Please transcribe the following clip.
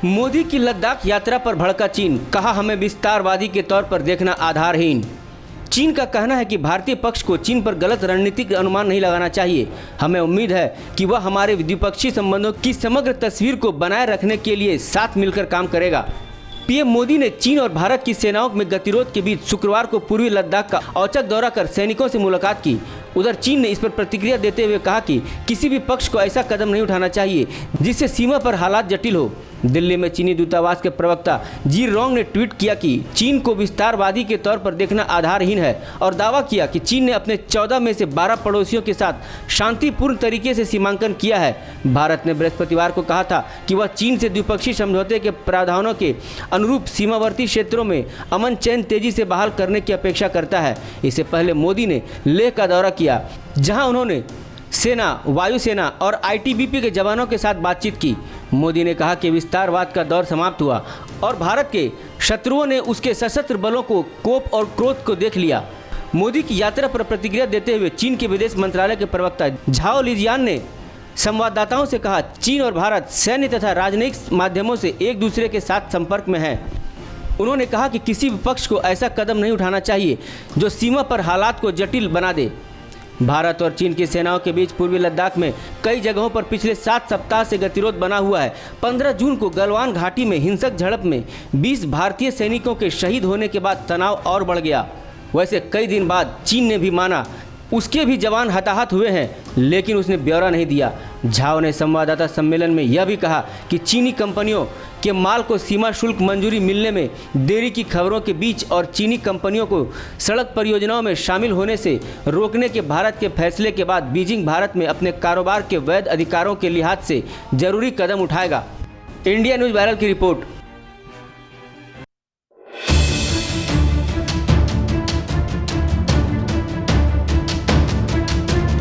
मोदी की लद्दाख यात्रा पर भड़का चीन, कहा हमें विस्तारवादी के तौर पर देखना आधारहीन। चीन का कहना है कि भारतीय पक्ष को चीन पर गलत रणनीतिक अनुमान नहीं लगाना चाहिए। हमें उम्मीद है कि वह हमारे द्विपक्षीय संबंधों की समग्र तस्वीर को बनाए रखने के लिए साथ मिलकर काम करेगा। पीएम मोदी ने चीन और भारत की सेनाओं में गतिरोध के बीच शुक्रवार को पूर्वी लद्दाख का औचक दौरा कर सैनिकों से मुलाकात की। उधर चीन ने इस पर प्रतिक्रिया देते हुए कहा कि किसी भी पक्ष को ऐसा कदम नहीं उठाना चाहिए जिससे सीमा पर हालात जटिल हो। दिल्ली में चीनी दूतावास के प्रवक्ता जी रोंग ने ट्वीट किया कि चीन को विस्तारवादी के तौर पर देखना आधारहीन है और दावा किया कि चीन ने अपने 14 में से 12 पड़ोसियों के साथ शांतिपूर्ण तरीके से सीमांकन किया है। भारत ने बृहस्पतिवार को कहा था कि वह चीन से द्विपक्षीय समझौते के प्रावधानों के अनुरूप सीमावर्ती क्षेत्रों में अमन चैन तेजी से बहाल करने की अपेक्षा करता है। इससे पहले मोदी ने लेह का दौरा किया, जहां उन्होंने सेना, वायुसेना और आईटीबीपी के जवानों के साथ बातचीत की। मोदी ने कहा कि विस्तारवाद का दौर समाप्त हुआ और भारत के शत्रुओं ने उसके सशस्त्र बलों को कोप और क्रोध को देख लिया। मोदी की यात्रा पर प्रतिक्रिया देते हुए चीन के विदेश मंत्रालय के प्रवक्ता झाओ लिजियान ने संवाददाताओं से कहा, चीन और भारत सैन्य तथा राजनयिक माध्यमों से एक दूसरे के साथ संपर्क में हैं। उन्होंने कहा कि किसी भी पक्ष को ऐसा कदम नहीं उठाना चाहिए जो सीमा पर हालात को जटिल बना दे। भारत और चीन की सेनाओं के बीच पूर्वी लद्दाख में कई जगहों पर पिछले 7 सप्ताह से गतिरोध बना हुआ है। 15 जून को गलवान घाटी में हिंसक झड़प में 20 भारतीय सैनिकों के शहीद होने के बाद तनाव और बढ़ गया। वैसे कई दिन बाद चीन ने भी माना उसके भी जवान हताहत हुए हैं, लेकिन उसने ब्यौरा नहीं दिया। झाओ ने संवाददाता सम्मेलन में यह भी कहा कि चीनी कंपनियों के माल को सीमा शुल्क मंजूरी मिलने में देरी की खबरों के बीच और चीनी कंपनियों को सड़क परियोजनाओं में शामिल होने से रोकने के भारत के फैसले के बाद बीजिंग भारत में अपने कारोबार के वैध अधिकारों के लिहाज से जरूरी कदम उठाएगा। इंडिया न्यूज़ वायरल की रिपोर्ट।